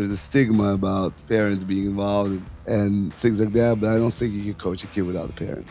there's a stigma about parents being involved and things like that, but I don't think you can coach a kid without a parent.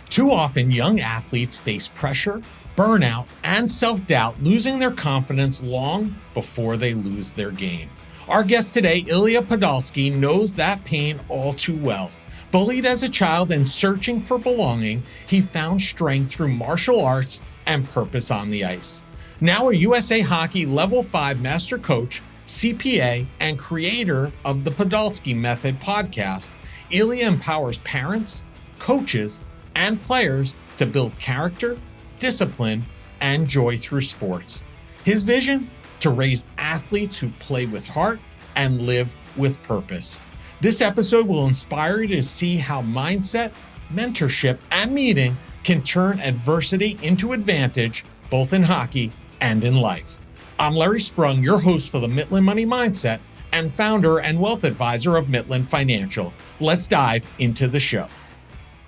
Too often, young athletes face pressure, burnout, and self-doubt, losing their confidence long before they lose their game. Our guest today, Ilya Podolskiy, knows that pain all too well. Bullied as a child and searching for belonging, he found strength through martial arts and purpose on the ice. Now a USA Hockey Level 5 Master Coach, CPA, and creator of the Podolskiy Method podcast, Ilya empowers parents, coaches, and players to build character, discipline, and joy through sports. His vision? To raise athletes who play with heart and live with purpose. This episode will inspire you to see how mindset, mentorship, and meeting can turn adversity into advantage, both in hockey and in life. I'm Larry Sprung, your host for the Midland Money Mindset and founder and wealth advisor of Midland Financial. Let's dive into the show.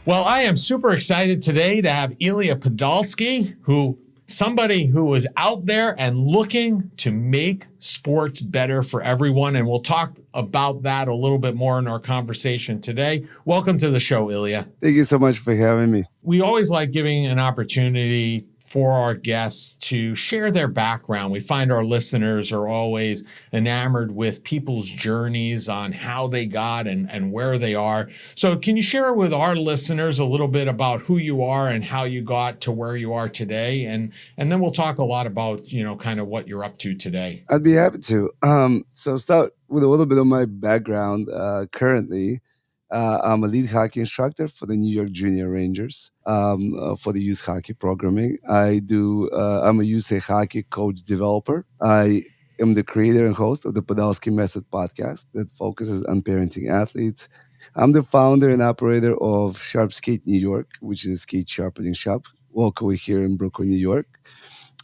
Well, I am super excited today to have Ilya Podolskiy, somebody who was out there and looking to make sports better for everyone. And we'll talk about that a little bit more in our conversation today. Welcome to the show, Ilya. Thank you so much for having me. We always like giving an opportunity for our guests to share their background. We find our listeners are always enamored with people's journeys on how they got and where they are. So can you share with our listeners a little bit about who you are and how you got to where you are today? And then we'll talk a lot about, kind of what you're up to today. I'd be happy to. So start with a little bit of my background. Currently, I'm a lead hockey instructor for the New York Junior Rangers for the youth hockey programming. I'm a USA Hockey coach developer. I am the creator and host of the Podolskiy Method podcast that focuses on parenting athletes. I'm the founder and operator of Sharp Skate New York, which is a skate sharpening shop locally here in Brooklyn, New York.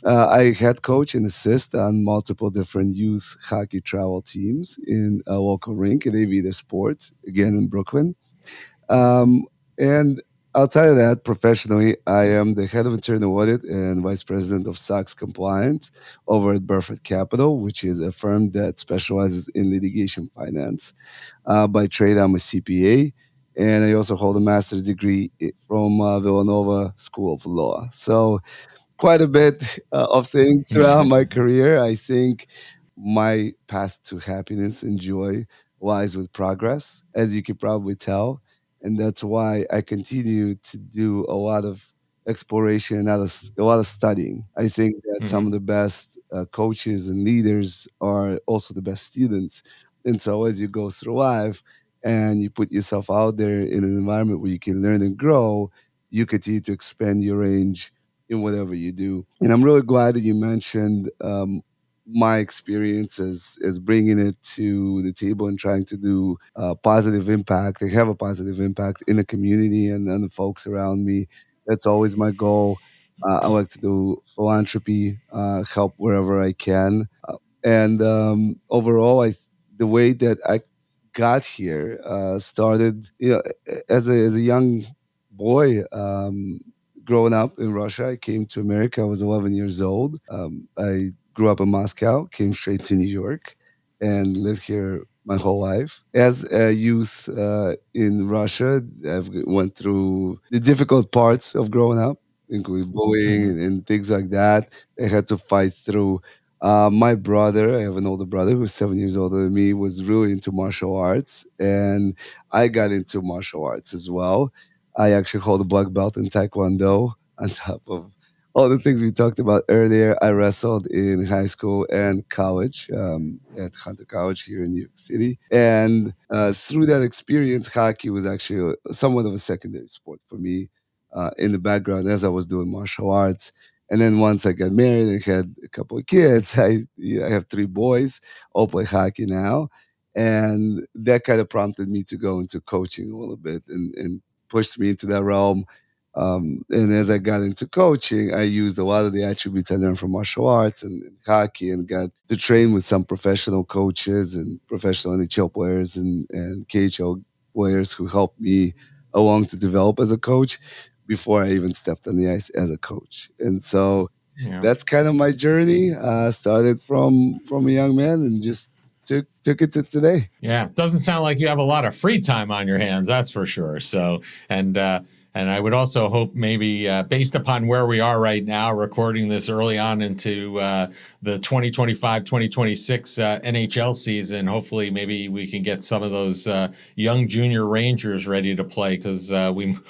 I head coach and assist on multiple different youth hockey travel teams in a local rink at Aviator Sports, again in Brooklyn. And outside of that, professionally, I am the head of internal audit and vice president of SOX compliance over at Burford Capital, which is a firm that specializes in litigation finance. By trade, I'm a CPA, and I also hold a master's degree from Villanova School of Law. So quite a bit of things throughout my career. I think my path to happiness and joy lies with progress, as you could probably tell. And that's why I continue to do a lot of exploration and a lot of studying. I think that some of the best coaches and leaders are also the best students. And so as you go through life and you put yourself out there in an environment where you can learn and grow, you continue to expand your range in whatever you do. And I'm really glad that you mentioned my experience as bringing it to the table and trying to do positive impact, and have a positive impact in the community and the folks around me. That's always my goal. I like to do philanthropy, help wherever I can. And overall, the way that I got here started, as a young boy. Growing up in Russia, I came to America. I was 11 years old. I grew up in Moscow, came straight to New York, and lived here my whole life. As a youth in Russia, I've went through the difficult parts of growing up, including bullying and things like that. I had to fight through. My brother, I have an older brother who's 7 years older than me, was really into martial arts, and I got into martial arts as well. I actually hold a black belt in Taekwondo on top of all the things we talked about earlier. I wrestled in high school and college at Hunter College here in New York City. And through that experience, hockey was actually somewhat of a secondary sport for me in the background as I was doing martial arts. And then once I got married and had a couple of kids, I have 3 boys, all play hockey now. And that kind of prompted me to go into coaching a little bit and pushed me into that realm. And as I got into coaching, I used a lot of the attributes I learned from martial arts and hockey, and got to train with some professional coaches and professional NHL players and KHL players who helped me along to develop as a coach before I even stepped on the ice as a coach. And so that's kind of my journey. Started from a young man and just took it to today. Yeah, doesn't sound like you have a lot of free time on your hands, that's for sure. So, and and I would also hope maybe based upon where we are right now, recording this early on into the 2025-2026 NHL season, hopefully maybe we can get some of those young junior Rangers ready to play, because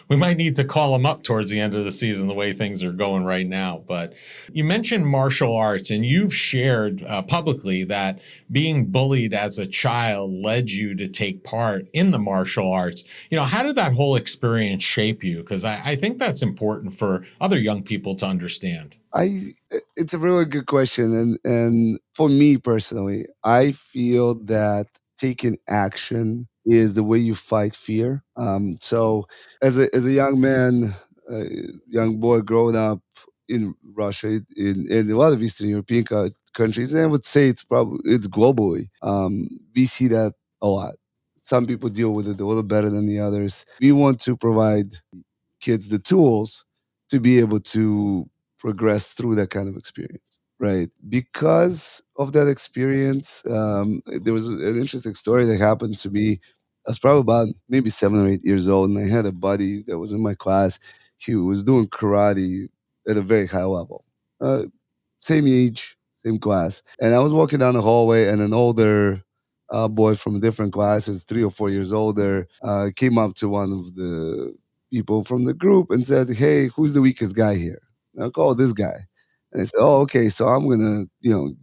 we might need to call them up towards the end of the season the way things are going right now. But you mentioned martial arts, and you've shared publicly that being bullied as a child led you to take part in the martial arts. How did that whole experience shape you? Because I think that's important for other young people to understand. I It's a really good question, and for me personally, I feel that taking action is the way you fight fear. So as a young man, a young boy growing up in Russia, in a lot of Eastern European countries, and I would say it's globally. We see that a lot. Some people deal with it a little better than the others. We want to provide kids the tools to be able to progress through that kind of experience, right? Because of that experience, there was an interesting story that happened to me. I was probably about maybe 7 or 8 years old, and I had a buddy that was in my class. He was doing karate at a very high level. Uh, Same age, same class. And I was walking down the hallway, and an older boy from a different class, who's 3 or 4 years older, came up to one of the people from the group and said, "Hey, who's the weakest guy here?" And I called this guy. And I said, "Oh, okay, so I'm gonna,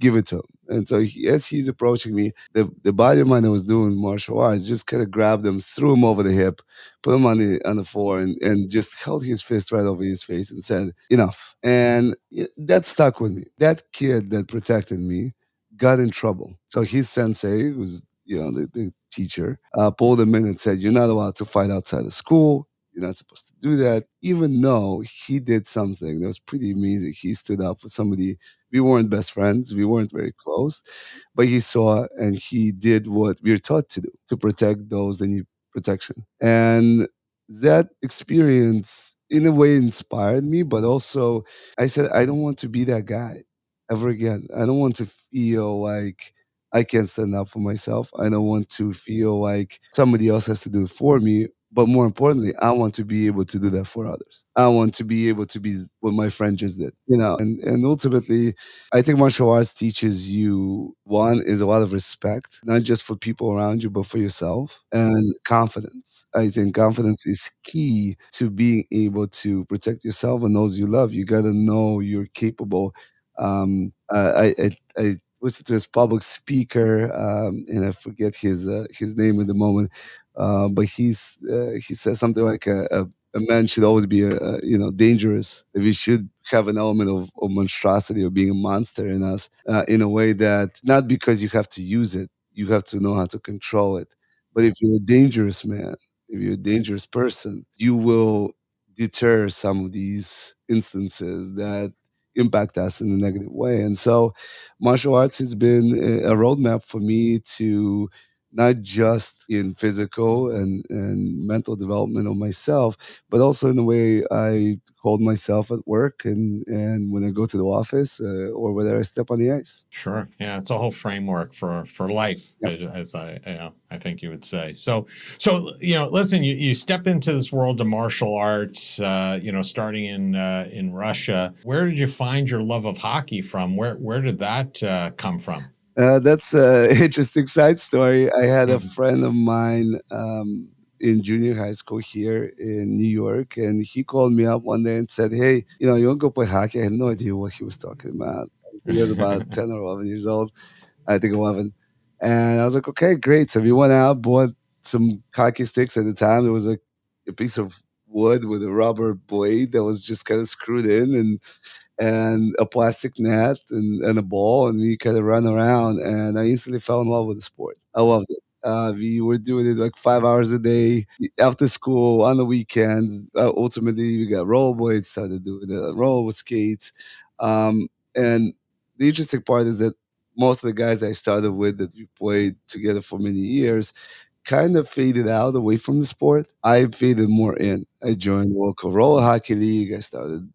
give it to him." And so as he's approaching me, the body of mine that was doing martial arts just kind of grabbed him, threw him over the hip, put him on the floor, and just held his fist right over his face and said, "Enough." And that stuck with me. That kid that protected me got in trouble. So his sensei, who was the teacher, pulled him in and said, "You're not allowed to fight outside of school. You're not supposed to do that." Even though he did something that was pretty amazing. He stood up for somebody. We weren't best friends. We weren't very close, but he saw and he did what we are taught to do, to protect those that need protection. And that experience, in a way, inspired me, but also I said, I don't want to be that guy ever again. I don't want to feel like I can't stand up for myself. I don't want to feel like somebody else has to do it for me. But more importantly, I want to be able to do that for others. I want to be able to be what my friend just did, and ultimately, I think martial arts teaches you, one is a lot of respect, not just for people around you, but for yourself, and confidence. I think confidence is key to being able to protect yourself and those you love. You got to know you're capable. I listened to his public speaker, and I forget his name at the moment, but he says something like a man should always be dangerous. If he should have an element of monstrosity or being a monster in us, in a way that, not because you have to use it, you have to know how to control it. But if you're a dangerous man, if you're a dangerous person, you will deter some of these instances that impact us in a negative way. And so martial arts has been a roadmap for me to, not just in physical and mental development of myself, but also in the way I hold myself at work and when I go to the office, or whether I step on the ice. Sure. Yeah, it's a whole framework for life, Yeah. as I think you would say. So listen, you step into this world of martial arts, starting in Russia. Where did you find your love of hockey from? Where did that come from? That's an interesting side story. I had a Mhm. friend of mine in junior high school here in New York, and he called me up one day and said, "Hey, you want to go play hockey?" I had no idea what he was talking about. He was about 10 or 11 years old, I think 11. And I was like, "Okay, great." So we went out, bought some hockey sticks. At the time, there was a piece of wood with a rubber blade that was just kind of screwed in, and a plastic net and a ball, and we kind of ran around. And I instantly fell in love with the sport. I loved it. We were doing it like 5 hours a day after school on the weekends. Ultimately, we got rollerblades, started doing it on roller skates. And the interesting part is that most of the guys that I started with, that we played together for many years, kind of faded out away from the sport. I faded more in. I joined the local roller hockey league. I started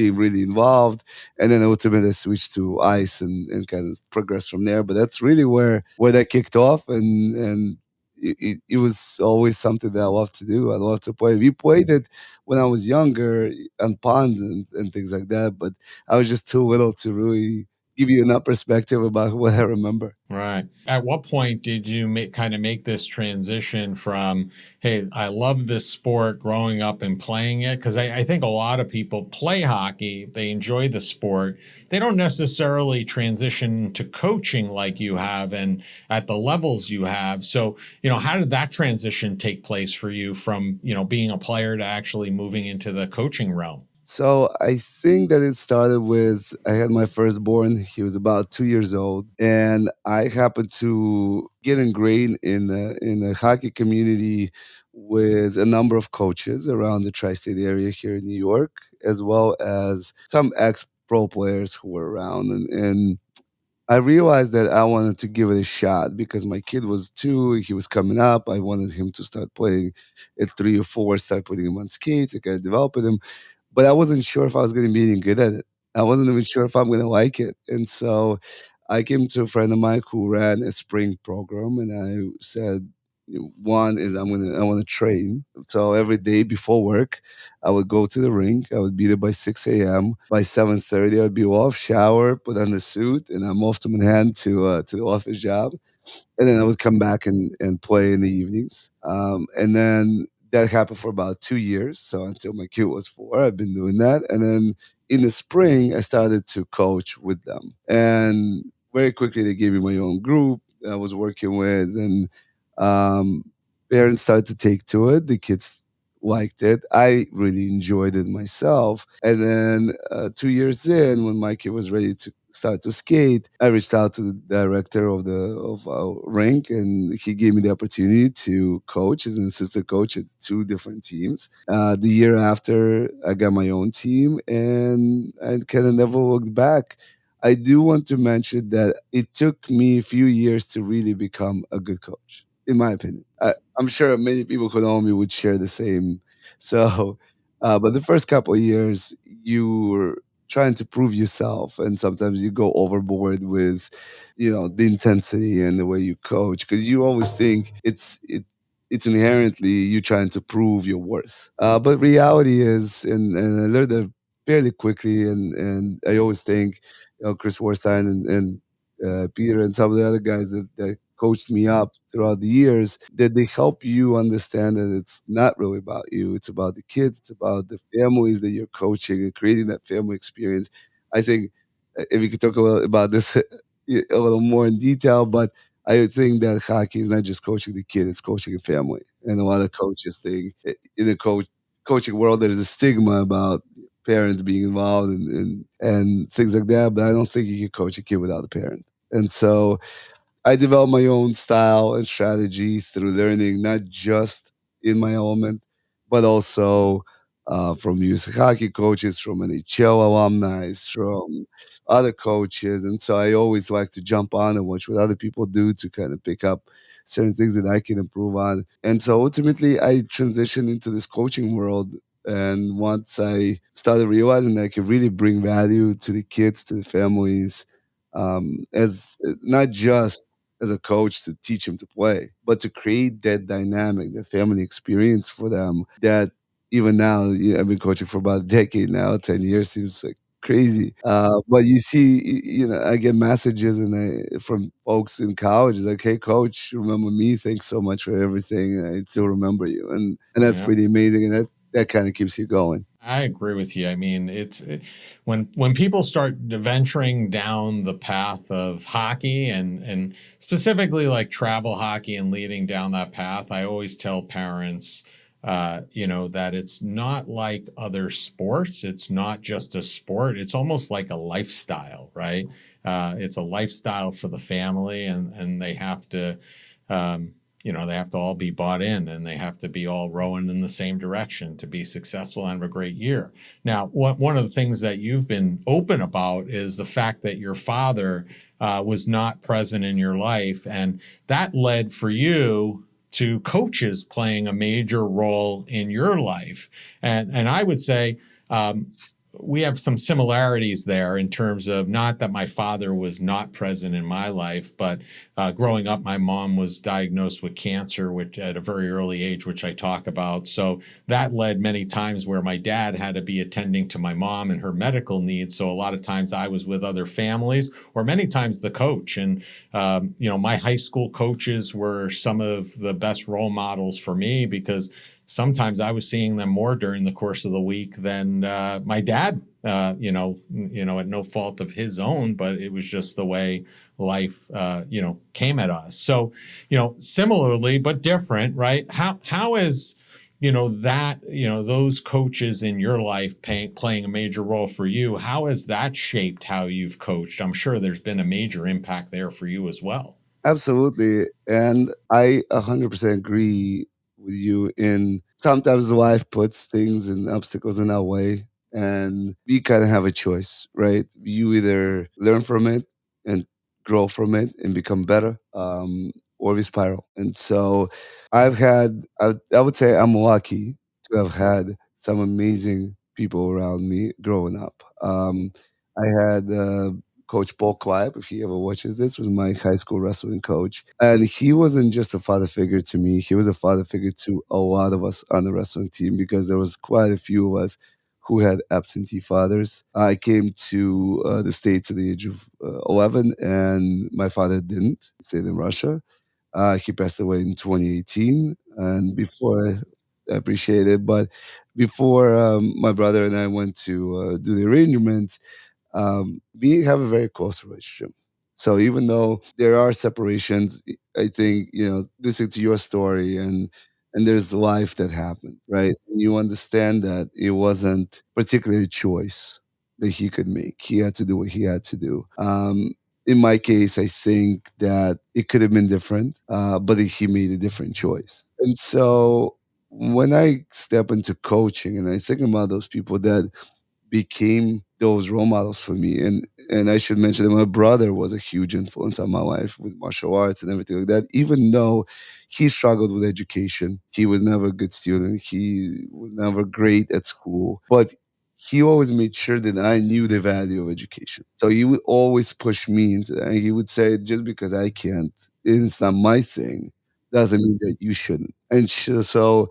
getting really involved, and then ultimately I switched to ice and kind of progressed from there. But that's really where that kicked off, and it was always something that I love to do. I love to play. We played it when I was younger on ponds and things like that, but I was just too little to really give you enough perspective about what I remember. Right. At what point did you kind of make this transition from, hey, I love this sport growing up and playing it? Because I think a lot of people play hockey, they enjoy the sport. They don't necessarily transition to coaching like you have and at the levels you have. So, how did that transition take place for you from, being a player to actually moving into the coaching realm? So I think that it started with I had my firstborn. He was about 2 years old, and I happened to get ingrained in the hockey community with a number of coaches around the tri-state area here in New York, as well as some ex-pro players who were around, and I realized that I wanted to give it a shot because my kid was 2, he was coming up. I wanted him to start playing at 3 or 4, start putting him on skates, I kinda developing him, but I wasn't sure if I was gonna be any good at it. I wasn't even sure if I'm gonna like it, and so I came to a friend of mine who ran a spring program, and I said, one is I wanna train. So every day before work, I would go to the rink. I would be there by 6 a.m. By 7:30, I'd be off, shower, put on the suit, and I'm off to Manhattan to the office job, and then I would come back and play in the evenings. And then that happened for about 2 years. So until my kid was 4, I've been doing that. And then in the spring, I started to coach with them. And very quickly, they gave me my own group that I was working with. And um, parents started to take to it. The kids liked it. I really enjoyed it myself. And then 2 years in, when my kid was ready to start to skate, I reached out to the director of our rink, and he gave me the opportunity to coach as an assistant coach at 2 different teams. The year after, I got my own team, and I kind of never looked back. I do want to mention that it took me a few years to really become a good coach, in my opinion. I'm sure many people who know me would share the same. So, but the first couple of years, you're trying to prove yourself, and sometimes you go overboard with, the intensity and the way you coach because you always think it's inherently you trying to prove your worth. But reality is, and I learned that fairly quickly, and I always think, Chris Warstein and Peter and some of the other guys that coached me up throughout the years, that they help you understand that it's not really about you. It's about the kids. It's about the families that you're coaching and creating that family experience. I think if you could talk about this a little more in detail, but I think that hockey is not just coaching the kid; it's coaching a family. And a lot of coaches think in the coaching world there's a stigma about parents being involved and things like that. But I don't think you can coach a kid without a parent. And so I developed my own style and strategy through learning not just in my element, but also from US hockey coaches, from NHL alumni, from other coaches. And so I always like to jump on and watch what other people do to kind of pick up certain things that I can improve on. And so ultimately, I transitioned into this coaching world. And once I started realizing that I could really bring value to the kids, to the families, as not just as a coach to teach them to play, but to create that dynamic, that family experience for them. That even now, I've been coaching for about a decade now. 10 years seems like crazy, but you see, I get messages from folks in college, it's like, "Hey, coach, remember me? Thanks so much for everything. I still remember you," and that's Yeah. pretty amazing, and that kind of keeps you going. I agree with you. I mean, when people start venturing down the path of hockey and specifically like travel hockey and leading down that path, I always tell parents, that it's not like other sports. It's not just a sport. It's almost like a lifestyle, right? It's a lifestyle for the family, and they have to. They have to all be bought in and they have to be all rowing in the same direction to be successful and have a great year. Now, one of the things that you've been open about is the fact that your father was not present in your life. And that led for you to coaches playing a major role in your life. And I would say, we have some similarities there in terms of, not that my father was not present in my life, but growing up, my mom was diagnosed with cancer, which at a very early age, which I talk about. So that led many times where my dad had to be attending to my mom and her medical needs. So a lot of times I was with other families, or many times the coach. And my high school coaches were some of the best role models for me, because sometimes I was seeing them more during the course of the week than my dad. At no fault of his own, but it was just the way life, came at us. So, similarly but different, right? How is those coaches in your life playing a major role for you? How has that shaped how you've coached? I'm sure there's been a major impact there for you as well. Absolutely. And I 100% agree with you in sometimes life puts things and obstacles in our way, and we kind of have a choice, right? You either learn from it and grow from it and become better, or we spiral. And so I would say I'm lucky to have had some amazing people around me growing up. I had Coach Paul Kleib, if he ever watches this, was my high school wrestling coach. And he wasn't just a father figure to me, he was a father figure to a lot of us on the wrestling team, because there was quite a few of us who had absentee fathers. I came to the States at the age of 11, and my father didn't. He stayed in Russia. He passed away in 2018. And before, I appreciate it, but before my brother and I went to do the arrangement, we have a very close relationship. So even though there are separations, I think listening to your story, and there's life that happened, right? And you understand that it wasn't particularly a choice that he could make. He had to do what he had to do. In my case, I think that it could have been different, but he made a different choice. And so when I step into coaching and I think about those people that became those role models for me. And I should mention that my brother was a huge influence on my life with martial arts and everything like that. Even though he struggled with education, he was never a good student. He was never great at school, but he always made sure that I knew the value of education. So he would always push me into that. And he would say, just because I can't, it's not my thing, doesn't mean that you shouldn't. And so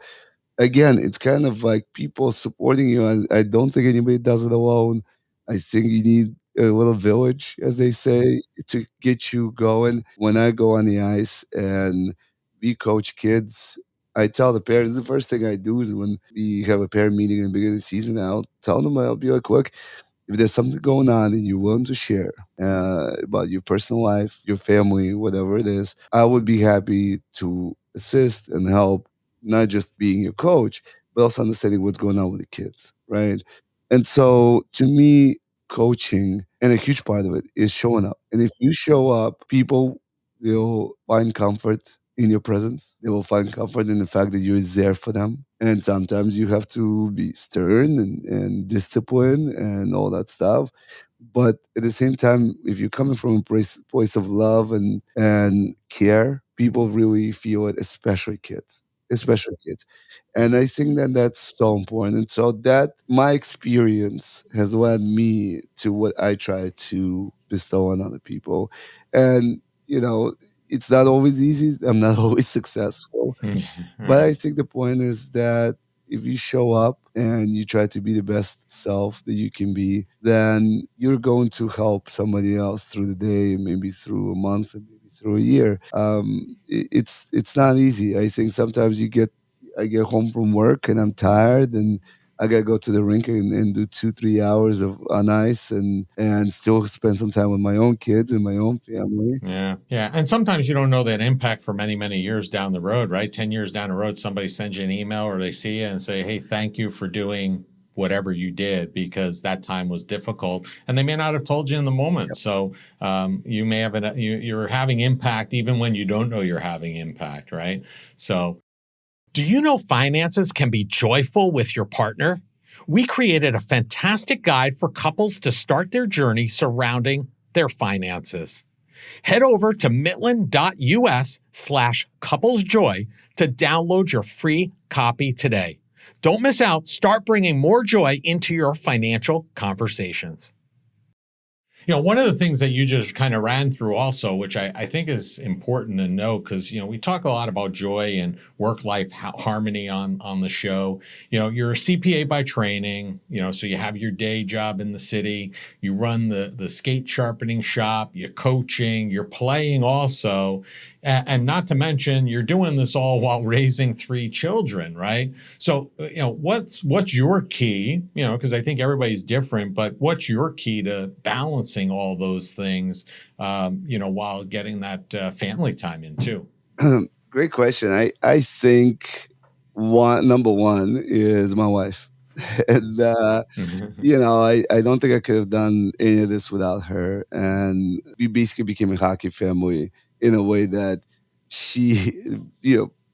again, it's kind of like people supporting you. I don't think anybody does it alone. I think you need a little village, as they say, to get you going. When I go on the ice and we coach kids, I tell the parents, the first thing I do is when we have a parent meeting in the beginning of the season, I'll tell them, I'll be like, look, if there's something going on and you're willing to share about your personal life, your family, whatever it is, I would be happy to assist and help, not just being your coach, but also understanding what's going on with the kids, right? And so to me, coaching, and a huge part of it is showing up. And if you show up, people will find comfort in your presence. They will find comfort in the fact that you're there for them. And sometimes you have to be stern and disciplined and all that stuff. But at the same time, if you're coming from a place of love and care, people really feel it, especially kids. Especially kids. And I think that that's so important. And so that my experience has led me to what I try to bestow on other people. And, it's not always easy. I'm not always successful. But I think the point is that if you show up and you try to be the best self that you can be, then you're going to help somebody else through the day, maybe through a month, and maybe through a year. It's not easy. I think sometimes I get home from work and I'm tired, and I gotta go to the rink and do 2 3 hours of on ice, and still spend some time with my own kids and my own family. Yeah. Yeah. And sometimes you don't know that impact for many, many years down the road, right? 10 years down the road, somebody sends you an email or they see you and say, hey, thank you for doing whatever you did, because that time was difficult. And they may not have told you in the moment. So you may have you're having impact even when you don't know you're having impact, right? So do you know finances can be joyful with your partner? We created a fantastic guide for couples to start their journey surrounding their finances. Head over to Midland.us/couplesjoy to download your free copy today. Don't miss out. Start bringing more joy into your financial conversations. One of the things that you just kind of ran through also, which I think is important to know, because, we talk a lot about joy and work-life harmony on the show. You're a CPA by training, so you have your day job in the city, you run the skate sharpening shop, you're coaching, you're playing also, and not to mention, you're doing this all while raising 3 children, right? So, what's your key, because I think everybody's different, but what's your key to balancing all those things, while getting that family time in too? Great question. I think number one is my wife. And I don't think I could have done any of this without her. And we basically became a hockey family in a way that she,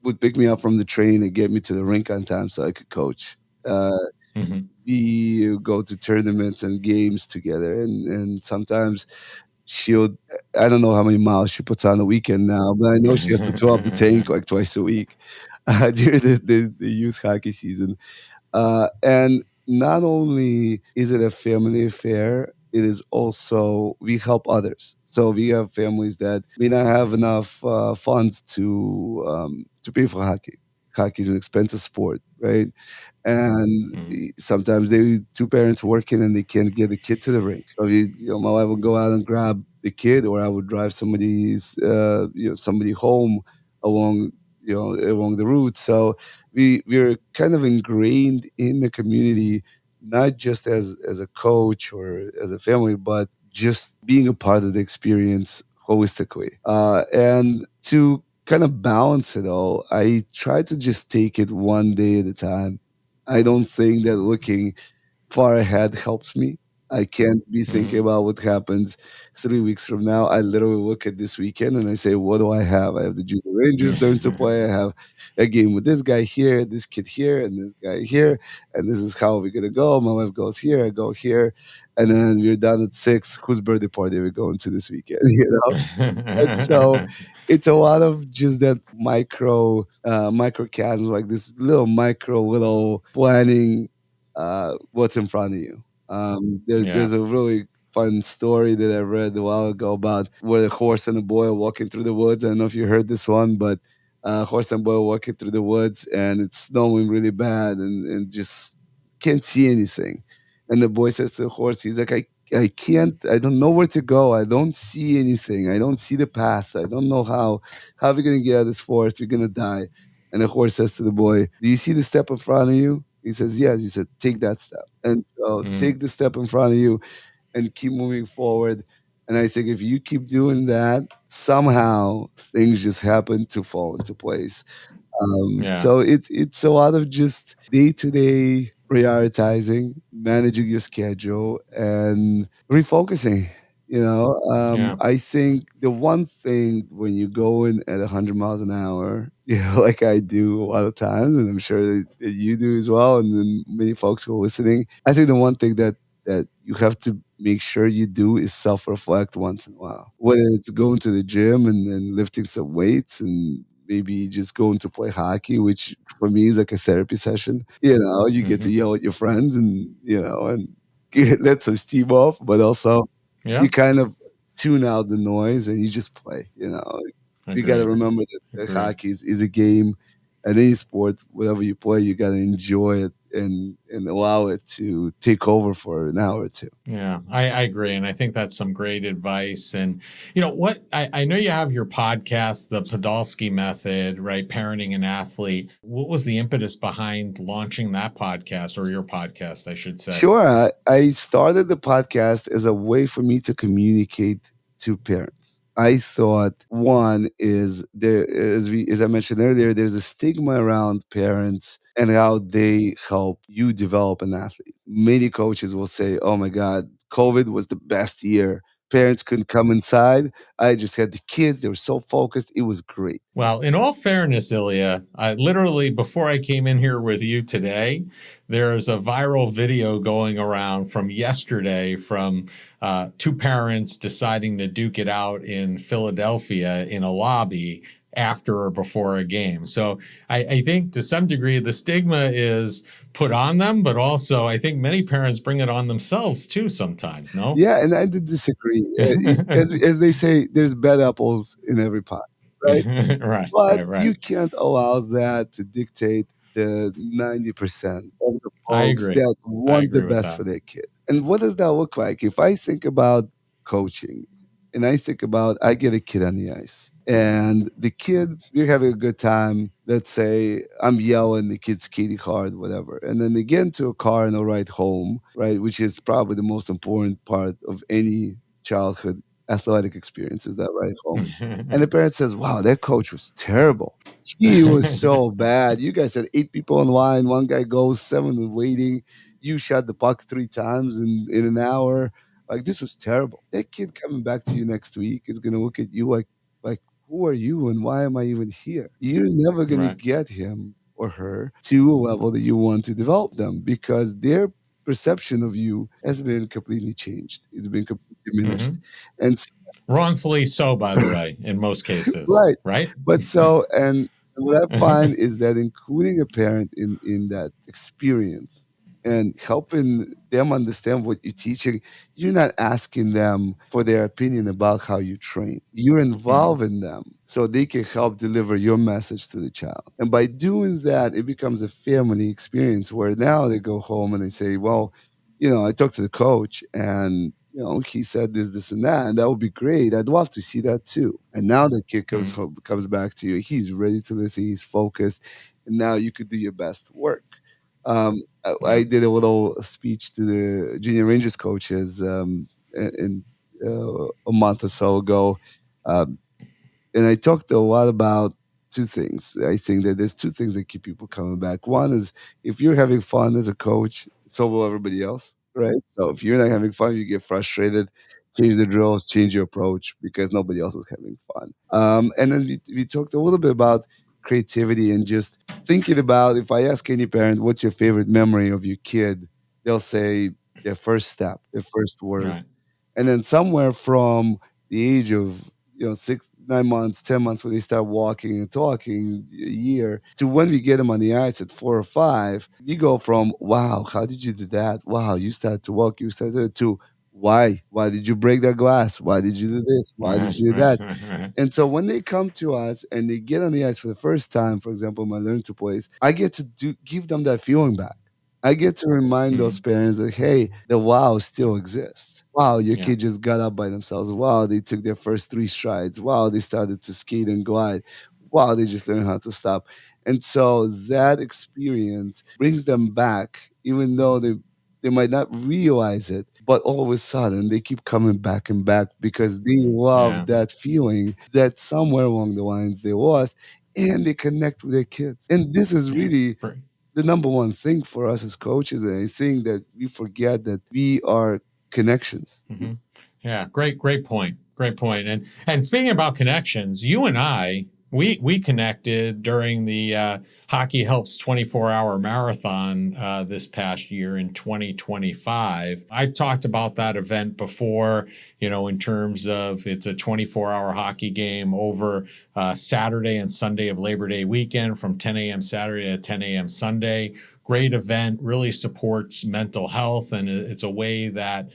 would pick me up from the train and get me to the rink on time so I could coach. Uh, Mhm. we go to tournaments and games together, and sometimes she'll I don't know how many miles she puts on a weekend now, but I know she has to fill up the tank like twice a week during the youth hockey season. And not only is it a family affair, it is also we help others. So we have families that may not have enough funds to pay for hockey. Hockey is an expensive sport, right? And Mhm. sometimes they two parents working and they can't get the kid to the rink. Or my wife would go out and grab the kid, or I would drive somebody home along along the route. So we're kind of ingrained in the community, not just as a coach or as a family, but just being a part of the experience holistically. And to kind of balance it all, I try to just take it one day at a time. I don't think that looking far ahead helps me. I can't be thinking Mhm. about what happens 3 weeks from now. I literally look at this weekend and I say, what do I have? I have the Junior Rangers going to play. I have a game with this guy here, this kid here, and this guy here. And this is how we're going to go. My wife goes here, I go here. And then we're done at 6. Whose birthday party are we going to this weekend? And so it's a lot of just that microcosms, like this little planning what's in front of you. Yeah. There's a really fun story that I read a while ago about where a horse and a boy are walking through the woods. I don't know if you heard this one, but horse and boy are walking through the woods and it's snowing really bad and just can't see anything. And the boy says to the horse, he's like, I can't, I don't know where to go. I don't see anything. I don't see the path. I don't know how are we going to get out of this forest? We're going to die. And the horse says to the boy, do you see the step in front of you? He says, yes. He said, take that step. And so Mhm. take the step in front of you and keep moving forward. And I think if you keep doing that, somehow things just happen to fall into place. Yeah. So it's a lot of just day to day prioritizing, managing your schedule, and refocusing. Yeah. I think the one thing when you go in at 100 miles an hour, like I do a lot of times, and I'm sure that you do as well, and then many folks who are listening, I think the one thing that you have to make sure you do is self-reflect once in a while. Whether it's going to the gym and lifting some weights and maybe just going to play hockey, which for me is like a therapy session. You get to Mhm. yell at your friends and let some steam off, but also Yeah. you kind of tune out the noise and you just play. You got to Agreed. remember that Agreed. hockey is a game, and any sport, whatever you play, you got to enjoy it and allow it to take over for an hour or two. Yeah, I agree. And I think that's some great advice. And, what I know you have your podcast, the Podolskiy Method, right? Parenting an athlete. What was the impetus behind launching that podcast, or your podcast, I should say? Sure. I started the podcast as a way for me to communicate to parents. I thought one is there, as I mentioned earlier, there's a stigma around parents and how they help you develop an athlete. Many coaches will say, "Oh my God, COVID was the best year. Parents couldn't come inside. I just had the kids; they were so focused. It was great." Well, in all fairness, Ilya, I literally, before I came in here with you today, there's a viral video going around from yesterday from 2 parents deciding to duke it out in Philadelphia in a lobby. after or before a game. So I think to some degree the stigma is put on them, but also I think many parents bring it on themselves too sometimes. No. Yeah, and I did disagree. As they say, there's bad apples in every pot, right? Right, But right, you right. can't allow that to dictate the 90% of the I folks agree. that I want the agree with best that. for their kid. And what does that look like? If I think about coaching and I think about I get a kid on the ice and the kid, we're having a good time. Let's say I'm yelling, the kid's skating hard, whatever. And then they get into a car and they ride home, right? Which is probably the most important part of any childhood athletic experience is that ride home. And the parent says, wow, that coach was terrible. He was so bad. You guys had 8 people in line. One guy goes, 7 waiting. You shot the puck 3 times in an hour. Like this was terrible. That kid coming back to you next week is gonna look at you like who are you and why am I even here? You're never gonna Right. get him or her to a level that you want to develop them because their perception of you has been completely changed. It's been completely diminished. Hmm. And Wrongfully so, by the way, in most cases. right. Right. But so and what I find is that including a parent in that experience and helping them understand what you're teaching, you're not asking them for their opinion about how you train. You're Hmm. involving them so they can help deliver your message to the child. And by doing that, it becomes a family experience where now they go home and they say, well, I talked to the coach and he said this, this, and that, and that would be great. I'd love to see that too. And now the kid comes Hmm. home, comes back to you. He's ready to listen. He's focused, and now you could do your best work. I Yeah. did a little speech to the junior Rangers coaches a month or so ago, um, and I talked a lot about two things. I think that there's two things that keep people coming back. One is if you're having fun as a coach, so will everybody else, right? So if you're not having fun, you get frustrated. Change the drills, change your approach because nobody else is having fun. And then we talked a little bit about creativity and just thinking about if I ask any parent, what's your favorite memory of your kid? They'll say their first step, their first word. Right. And then somewhere from the age of 6, 9 months, 10 months, when they start walking and talking, a year to when we get them on the ice at 4 or 5, we go from wow, how did you do that? Wow, you started to walk, you started to why did you break that glass? Why did you do this? Why did Right. you do Right. that? Right. Right. And so when they come to us and they get on the ice for the first time, for example, my learn to plays, I get to give them that feeling back. I get to remind those Hmm. parents that hey, the wow still exists. Wow, your Yeah. kid just got up by themselves. Wow, they took their first 3 strides. Wow, they started to skate and glide. Wow, they just learned how to stop. And so that experience brings them back, even though they might not realize it, but all of a sudden they keep coming back and back because they love Yeah. that feeling that somewhere along the lines they lost and they connect with their kids. And this is Yeah. really the number one thing for us as coaches. And I think that we forget that we are connections. Mm-hmm. Yeah, great point. Great point. And speaking about connections, you and I, we connected during the Hockey Helps 24-hour marathon this past year in 2025. I've talked about that event before, in terms of it's a 24-hour hockey game over Saturday and Sunday of Labor Day weekend from 10 a.m. Saturday to 10 a.m. Sunday. Great event, really supports mental health, and it's a way that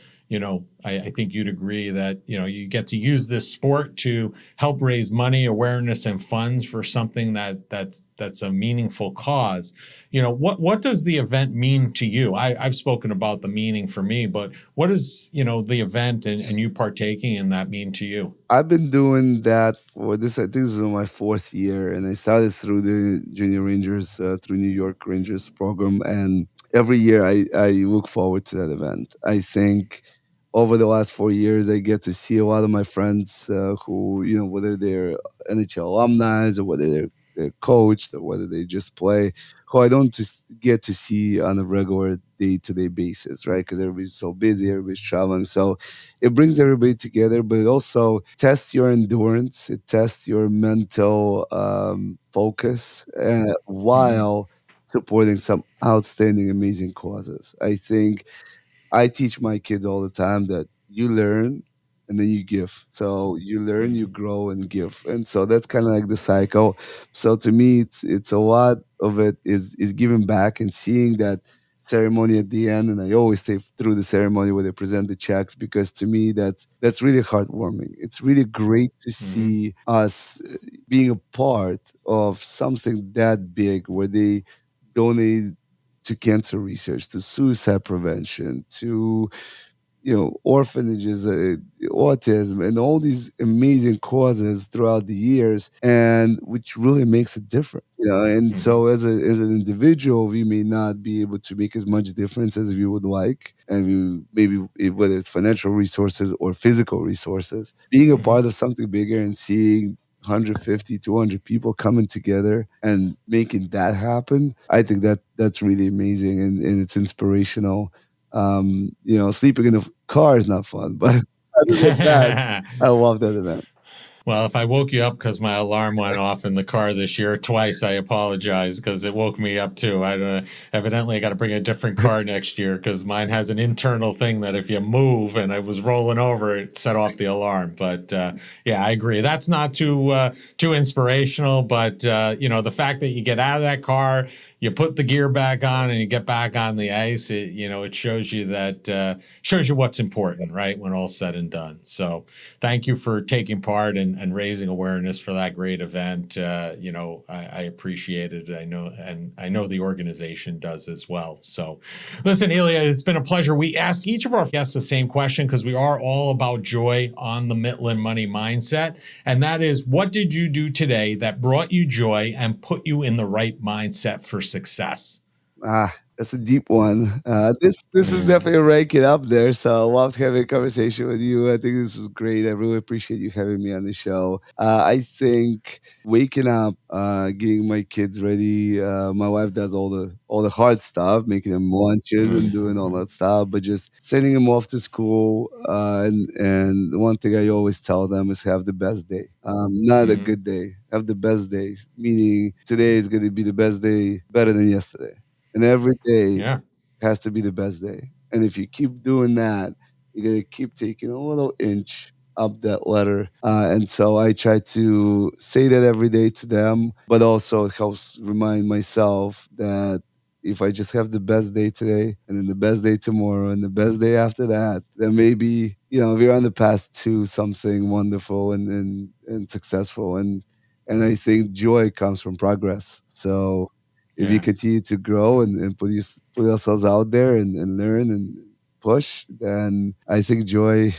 I think you'd agree that, you get to use this sport to help raise money, awareness, and funds for something that's a meaningful cause. What does the event mean to you? I've spoken about the meaning for me, but what does, the event and you partaking in that mean to you? I've been doing that for this. I think this is my 4th year, and I started through the Junior Rangers, through New York Rangers program, and every year I look forward to that event. I think over the last 4 years, I get to see a lot of my friends who, whether they're NHL alumni or whether they're coached or whether they just play, who I don't just get to see on a regular day-to-day basis, right? Because everybody's so busy, everybody's traveling, so it brings everybody together, but it also tests your endurance. It tests your mental focus Mm-hmm. while supporting some outstanding, amazing causes. I think I teach my kids all the time that you learn and then you give. So you learn, you grow, and give. And so that's kind of like the cycle. So to me, it's a lot of it is giving back and seeing that ceremony at the end. And I always stay through the ceremony where they present the checks, because to me that's really heartwarming. It's really great to Hmm. see us being a part of something that big, where they donate to cancer research, to suicide prevention, to orphanages, autism, and all these amazing causes throughout the years, and which really makes a difference. And Hmm. so as an individual, we may not be able to make as much difference as we would like, and maybe whether it's financial resources or physical resources, being a Hmm. part of something bigger and seeing 150 200 people coming together and making that happen, I think that's really amazing, and it's inspirational. Sleeping in a car is not fun, but other than that, I love that event. Well, if I woke you up because my alarm went off in the car this year twice, I apologize because it woke me up too. I evidently I got to bring a different car next year because mine has an internal thing that if you move, and I was rolling over, it set off the alarm. But yeah, I agree. That's not too inspirational, but the fact that you get out of that car, you put the gear back on, and you get back on the ice. It shows you that shows you what's important, right? When all's said and done. So thank you for taking part and raising awareness for that great event. I appreciate it. I know the organization does as well. So listen, Ilya, it's been a pleasure. We ask each of our guests the same question because we are all about joy on the Mitlin Money Mindset. And that is, what did you do today that brought you joy and put you in the right mindset for success? That's a deep one. This is Mm. definitely ranking up there. So I loved having a conversation with you. I think this was great. I really appreciate you having me on the show. I think waking up, getting my kids ready. My wife does all the hard stuff, making them lunches and doing all that stuff. But just sending them off to school. And the one thing I always tell them is have the best day. Not a Mm. good day. Have the best day. Meaning today is going to be the best day, better than yesterday, and every day Yeah. has to be the best day. And if you keep doing that, you're gonna keep taking a little inch up that ladder. And so I try to say that every day to them, but also it helps remind myself that if I just have the best day today, and then the best day tomorrow, and the best day after that, then maybe we're on the path to something wonderful and successful. And I think joy comes from progress. So if you Yeah. continue to grow and put ourselves out there and learn and push, then I think joy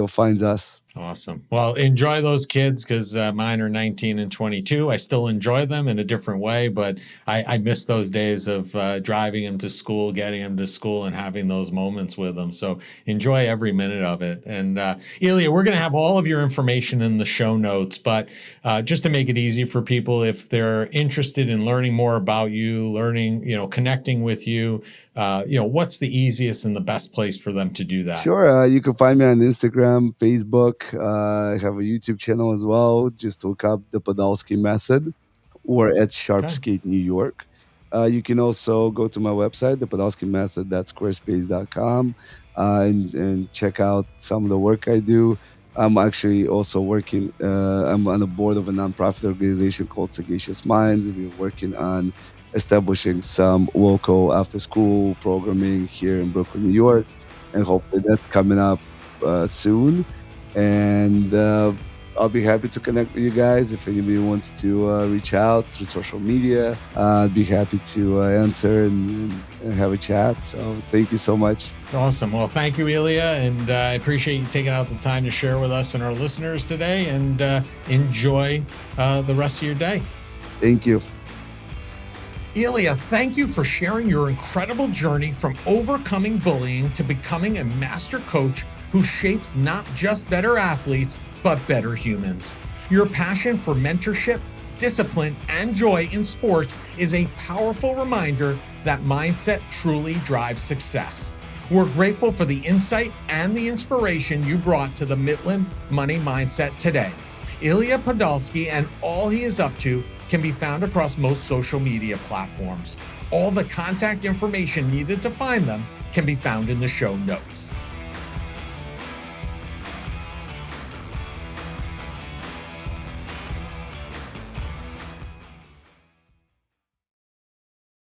finds us. Awesome. Well, enjoy those kids because mine are 19 and 22. I still enjoy them in a different way, but I miss those days of driving them to school, getting them to school, and having those moments with them. So enjoy every minute of it. And Ilya, we're going to have all of your information in the show notes, but just to make it easy for people, if they're interested in learning more about you, connecting with you, what's the easiest and the best place for them to do that? Sure, you can find me on Instagram, Facebook. I have a YouTube channel as well. Just look up the Podolskiy Method, or at Okay. Sharpskate New York. You can also go to my website, the Podolskiy Method.squarespace.com, and check out some of the work I do. I'm actually also working, I'm on the board of a nonprofit organization called Sagacious Minds, and we're working on establishing some local after school programming here in Brooklyn, New York. And hopefully that's coming up soon. And I'll be happy to connect with you guys. If anybody wants to reach out through social media, I'd be happy to answer and have a chat. So thank you so much. Awesome. Well, thank you, Ilya, and I appreciate you taking out the time to share with us and our listeners today. And enjoy the rest of your day. Thank you. Ilya, thank you for sharing your incredible journey from overcoming bullying to becoming a master coach who shapes not just better athletes, but better humans. Your passion for mentorship, discipline, and joy in sports is a powerful reminder that mindset truly drives success. We're grateful for the insight and the inspiration you brought to the Mitlin Money Mindset today. Ilya Podolskiy and all he is up to can be found across most social media platforms. All the contact information needed to find them can be found in the show notes.